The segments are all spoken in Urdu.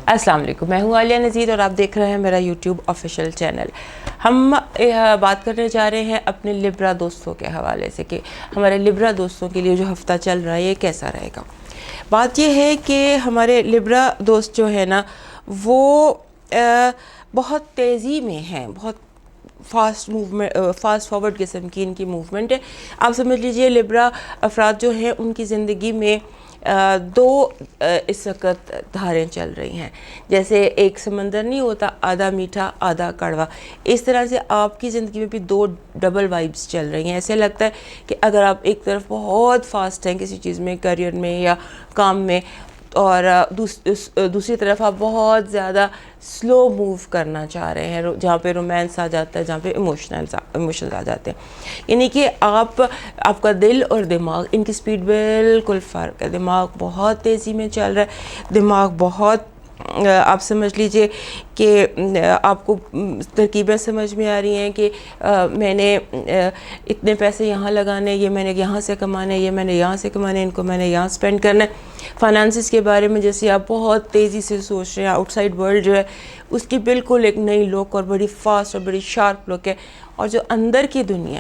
السلام علیکم، میں ہوں عالیہ نذیر اور آپ دیکھ رہے ہیں میرا یوٹیوب آفیشیل چینل۔ ہم بات کرنے جا رہے ہیں اپنے لبرا دوستوں کے حوالے سے کہ ہمارے لبرا دوستوں کے لیے جو ہفتہ چل رہا ہے یہ کیسا رہے گا۔ بات یہ ہے کہ ہمارے لبرا دوست جو ہے نا وہ بہت تیزی میں ہیں، بہت فاسٹ فارورڈ قسم کی ان کی موومنٹ ہے۔ آپ سمجھ لیجئے لبرا افراد جو ہیں ان کی زندگی میں دو اس وقت دھاریں چل رہی ہیں، جیسے ایک سمندر نہیں ہوتا، آدھا میٹھا آدھا کڑوا، اس طرح سے آپ کی زندگی میں بھی دو ڈبل وائبس چل رہی ہیں۔ ایسے لگتا ہے کہ اگر آپ ایک طرف بہت فاسٹ ہیں کسی چیز میں، کریئر میں یا کام میں، اور دوسری طرف آپ بہت زیادہ سلو موو کرنا چاہ رہے ہیں، جہاں پہ رومانس آ جاتا ہے، جہاں پہ ایموشنز آ جاتے ہیں۔ یعنی کہ آپ کا دل اور دماغ ان کی سپیڈ بالکل فرق ہے۔ دماغ بہت تیزی میں چل رہا ہے، دماغ بہت آپ سمجھ لیجئے کہ آپ کو ترکیبیں سمجھ میں آ رہی ہیں کہ میں نے اتنے پیسے یہاں لگانے، یہ میں نے یہاں سے کمانے، یہ میں نے یہاں سے کمانے، ان کو میں نے یہاں سپینڈ کرنا ہے۔ فائنانسز کے بارے میں جیسے آپ بہت تیزی سے سوچ رہے ہیں، آؤٹ سائڈ ورلڈ جو ہے اس کی بالکل ایک نئی لک اور بڑی فاسٹ اور بڑی شارپ لک ہے، اور جو اندر کی دنیا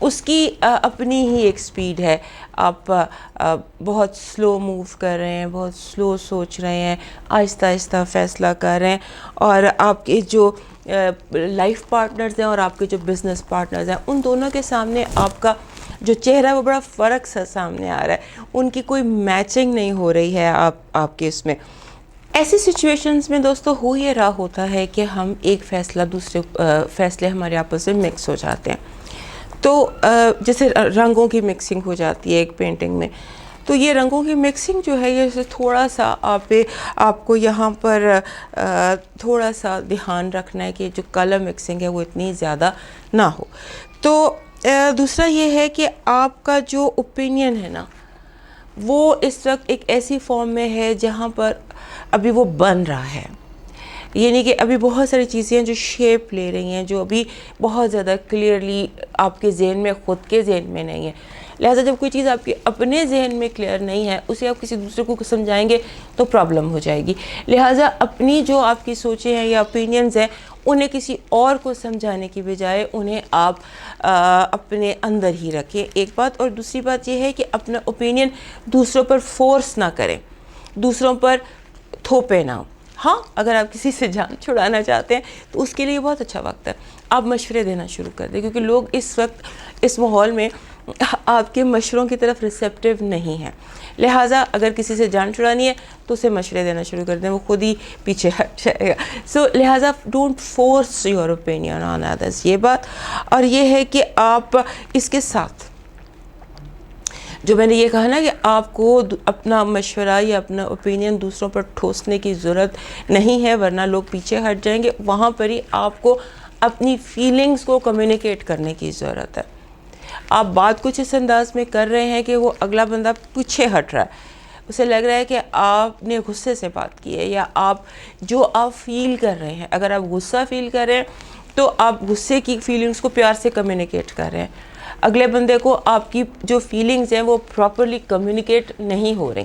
اس کی اپنی ہی ایک سپیڈ ہے۔ آپ بہت سلو موو کر رہے ہیں، بہت سلو سوچ رہے ہیں، آہستہ آہستہ فیصلہ کر رہے ہیں، اور آپ کے جو لائف پارٹنرز ہیں اور آپ کے جو بزنس پارٹنرز ہیں ان دونوں کے سامنے آپ کا جو چہرہ ہے وہ بڑا فرق سا سامنے آ رہا ہے، ان کی کوئی میچنگ نہیں ہو رہی ہے آپ کے اس میں۔ ایسی سچویشنز میں دوستو ہو یہ رہا ہوتا ہے کہ ہم ایک فیصلہ دوسرے فیصلے ہمارے آپس میں مکس ہو جاتے ہیں، تو جیسے رنگوں کی مکسنگ ہو جاتی ہے ایک پینٹنگ میں، تو یہ رنگوں کی مکسنگ جو ہے یہ تھوڑا سا آپ کو یہاں پر تھوڑا سا دھیان رکھنا ہے کہ جو کلر مکسنگ ہے وہ اتنی زیادہ نہ ہو۔ تو دوسرا یہ ہے کہ آپ کا جو اوپینین ہے نا وہ اس وقت ایک ایسی فارم میں ہے جہاں پر ابھی وہ بن رہا ہے، یعنی کہ ابھی بہت ساری چیزیں ہیں جو شیپ لے رہی ہیں، جو ابھی بہت زیادہ کلیئرلی آپ کے ذہن میں، خود کے ذہن میں نہیں ہے۔ لہٰذا جب کوئی چیز آپ کے اپنے ذہن میں کلیئر نہیں ہے، اسے آپ کسی دوسرے کو سمجھائیں گے تو پرابلم ہو جائے گی۔ لہٰذا اپنی جو آپ کی سوچیں ہیں یا اوپینینز ہیں انہیں کسی اور کو سمجھانے کی بجائے انہیں آپ اپنے اندر ہی رکھیں، ایک بات۔ اور دوسری بات یہ ہے کہ اپنا اوپینین دوسروں پر فورس نہ کریں، دوسروں پر تھوپے نہ۔ ہاں، اگر آپ کسی سے جان چھڑانا چاہتے ہیں تو اس کے لیے بہت اچھا وقت ہے، آپ مشورے دینا شروع کر دیں، کیونکہ لوگ اس وقت اس ماحول میں آپ کے مشوروں کی طرف ریسیپٹیو نہیں ہیں۔ لہٰذا اگر کسی سے جان چھڑانی ہے تو اسے مشورے دینا شروع کر دیں، وہ خود ہی پیچھے ہٹ جائے گا۔ لہٰذا don't force your opinion on others, یہ بات۔ اور یہ ہے کہ آپ اس کے ساتھ جو میں نے یہ کہا نا کہ آپ کو اپنا مشورہ یا اپنا اوپینین دوسروں پر ٹھوسنے کی ضرورت نہیں ہے، ورنہ لوگ پیچھے ہٹ جائیں گے، وہاں پر ہی آپ کو اپنی فیلنگز کو کمیونیکیٹ کرنے کی ضرورت ہے۔ آپ بات کچھ اس انداز میں کر رہے ہیں کہ وہ اگلا بندہ پیچھے ہٹ رہا ہے، اسے لگ رہا ہے کہ آپ نے غصے سے بات کی ہے، یا آپ جو آپ فیل کر رہے ہیں، اگر آپ غصہ فیل کر رہے ہیں تو آپ غصے کی فیلنگز کو پیار سے کمیونیکیٹ کر رہے ہیں، اگلے بندے کو آپ کی جو فیلنگز ہیں وہ پراپرلی کمیونیکیٹ نہیں ہو رہی۔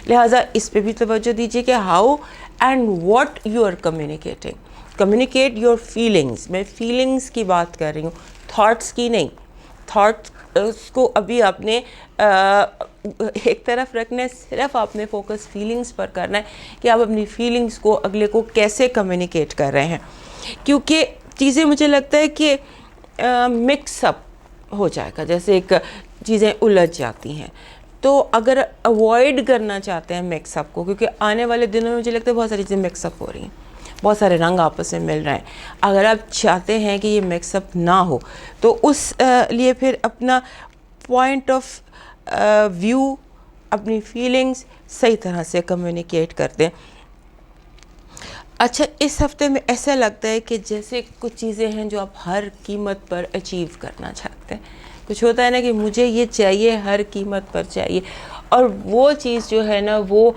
لہٰذا اس پہ بھی توجہ دیجیے کہ how and what you are communicating, communicate your feelings. میں فیلنگز کی بات کر رہی ہوں، تھاٹس کی نہیں۔ تھاٹس کو ابھی آپ نے ایک طرف رکھنا ہے، صرف آپ نے فوکس فیلنگز پر کرنا ہے کہ آپ اپنی فیلنگز کو اگلے کو کیسے کمیونیکیٹ کر رہے ہیں، کیونکہ چیزیں مجھے لگتا ہے کہ مکس اپ ہو جائے گا، جیسے ایک چیزیں الجھ جاتی ہیں۔ تو اگر اوائڈ کرنا چاہتے ہیں مکس اپ کو، کیونکہ آنے والے دنوں میں مجھے لگتا ہے بہت ساری چیزیں مکس اپ ہو رہی ہیں، بہت سارے رنگ آپس میں مل رہے ہیں، اگر آپ چاہتے ہیں کہ یہ مکس اپ نہ ہو تو اس لیے پھر اپنا پوائنٹ آف ویو، اپنی فیلنگز صحیح طرح سے کمیونیکیٹ کر دیں۔ اچھا، اس ہفتے میں ایسا لگتا ہے کہ جیسے کچھ چیزیں ہیں جو آپ ہر قیمت پر اچیو کرنا چاہتے ہیں، کچھ ہوتا ہے نا کہ مجھے یہ چاہیے، ہر قیمت پر چاہیے، اور وہ چیز جو ہے نا وہ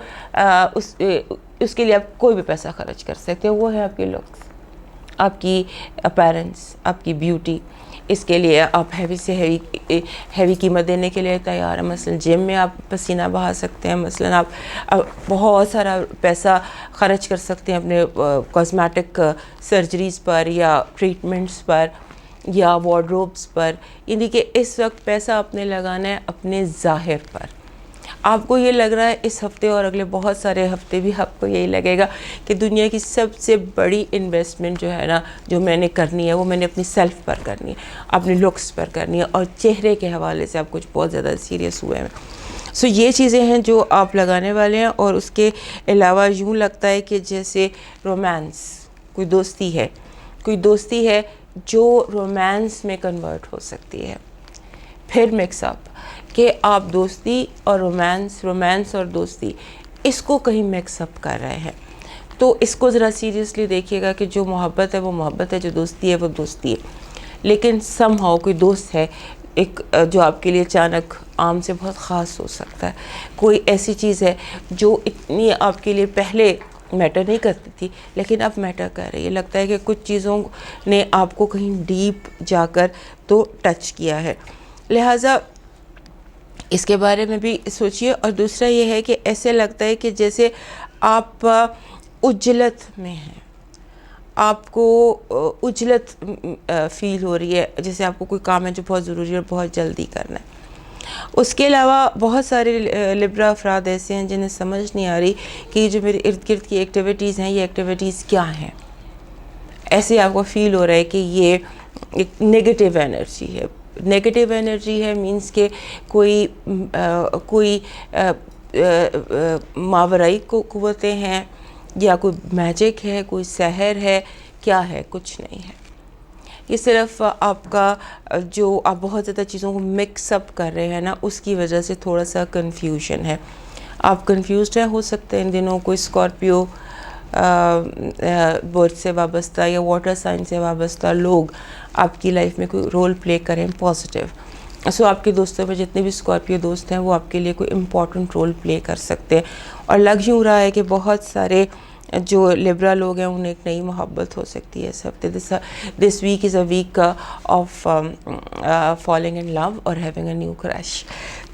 اس کے لیے آپ کوئی بھی پیسہ خرچ کر سکتے ہیں، وہ ہے آپ کے لکس، آپ کی اپیرنس، آپ کی بیوٹی۔ اس کے لیے آپ ہیوی سے ہیوی قیمت دینے کے لیے تیار ہیں. مثلا جم میں آپ پسینہ بہا سکتے ہیں, مثلا آپ بہت سارا پیسہ خرچ کر سکتے ہیں اپنے کاسمیٹک سرجریز پر یا ٹریٹمنٹس پر یا وارڈروبس پر. یعنی کہ اس وقت پیسہ آپ نے لگانا ہے اپنے ظاہر پر. آپ کو یہ لگ رہا ہے اس ہفتے اور اگلے بہت سارے ہفتے بھی آپ کو یہی لگے گا کہ دنیا کی سب سے بڑی انویسٹمنٹ جو ہے نا, جو میں نے کرنی ہے وہ میں نے اپنی سیلف پر کرنی ہے, اپنے لکس پر کرنی ہے, اور چہرے کے حوالے سے آپ کچھ بہت زیادہ سیریس ہوئے ہیں. سو یہ چیزیں ہیں جو آپ لگانے والے ہیں. اور اس کے علاوہ یوں لگتا ہے کہ جیسے رومانس, کوئی دوستی ہے جو رومانس میں کنورٹ ہو سکتی ہے. پھر مکس اپ کہ آپ دوستی اور رومانس اور دوستی اس کو کہیں مکس اپ کر رہے ہیں. تو اس کو ذرا سیریسلی دیکھیے گا کہ جو محبت ہے وہ محبت ہے, جو دوستی ہے وہ دوستی ہے. لیکن سم ہاؤ کوئی دوست ہے ایک جو آپ کے لیے اچانک عام سے بہت خاص ہو سکتا ہے. کوئی ایسی چیز ہے جو اتنی آپ کے لیے پہلے میٹر نہیں کرتی تھی لیکن اب میٹر کر رہی ہے. لگتا ہے کہ کچھ چیزوں نے آپ کو کہیں ڈیپ جا کر تو ٹچ کیا ہے. لہٰذا اس کے بارے میں بھی سوچیے. اور دوسرا یہ ہے کہ ایسے لگتا ہے کہ جیسے آپ عجلت میں ہیں, آپ کو عجلت فیل ہو رہی ہے, جیسے آپ کو کوئی کام ہے جو بہت ضروری ہے اور بہت جلدی کرنا ہے. اس کے علاوہ بہت سارے لبرا افراد ایسے ہیں جنہیں سمجھ نہیں آ رہی کہ یہ جو میرے ارد گرد کی ایکٹیویٹیز ہیں یہ ایکٹیویٹیز کیا ہیں. ایسے آپ کو فیل ہو رہا ہے کہ یہ ایک نیگیٹیو انرجی ہے. نیگیٹیو انرجی ہے مینس کہ کوئی ماورائی قوتیں ہیں یا کوئی میجک ہے, کوئی سحر ہے, کیا ہے؟ کچھ نہیں ہے. یہ صرف آپ کا جو آپ بہت زیادہ چیزوں کو مکس اپ کر رہے ہیں نا, اس کی وجہ سے تھوڑا سا کنفیوژن ہے. آپ کنفیوزڈ ہیں, ہو سکتے ہیں ان دنوں کوئی اسکارپیو برڈ سے وابستہ یا واٹر سائن سے وابستہ لوگ آپ کی لائف میں کوئی رول پلے کریں پازیٹیو. سو آپ کے دوستوں میں جتنے بھی اسکارپیو دوست ہیں وہ آپ کے لیے کوئی امپورٹنٹ رول پلے کر سکتے ہیں. اور لگ یوں رہا ہے کہ بہت سارے جو لبرا لوگ ہیں انہیں ایک نئی محبت ہو سکتی ہے اس ہفتے. This week is a week of falling in love اور ہیونگ اے نیو کرش.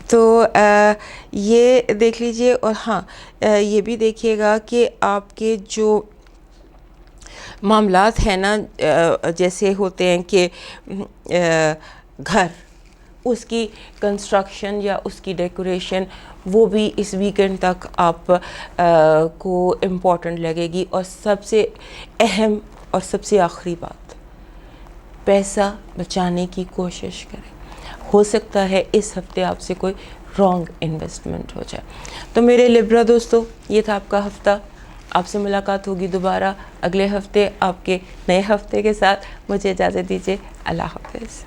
تو یہ دیکھ لیجئے. اور ہاں یہ بھی دیکھیے گا کہ آپ کے جو معاملات ہیں نا, جیسے ہوتے ہیں کہ گھر, اس کی کنسٹرکشن یا اس کی ڈیکوریشن, وہ بھی اس ویکنڈ تک آپ کو امپورٹنٹ لگے گی. اور سب سے اہم اور سب سے آخری بات, پیسہ بچانے کی کوشش کریں. ہو سکتا ہے اس ہفتے آپ سے کوئی رانگ انویسٹمنٹ ہو جائے. تو میرے لبرا دوستو, یہ تھا آپ کا ہفتہ. آپ سے ملاقات ہوگی دوبارہ اگلے ہفتے آپ کے نئے ہفتے کے ساتھ. مجھے اجازت دیجیے. اللہ حافظ.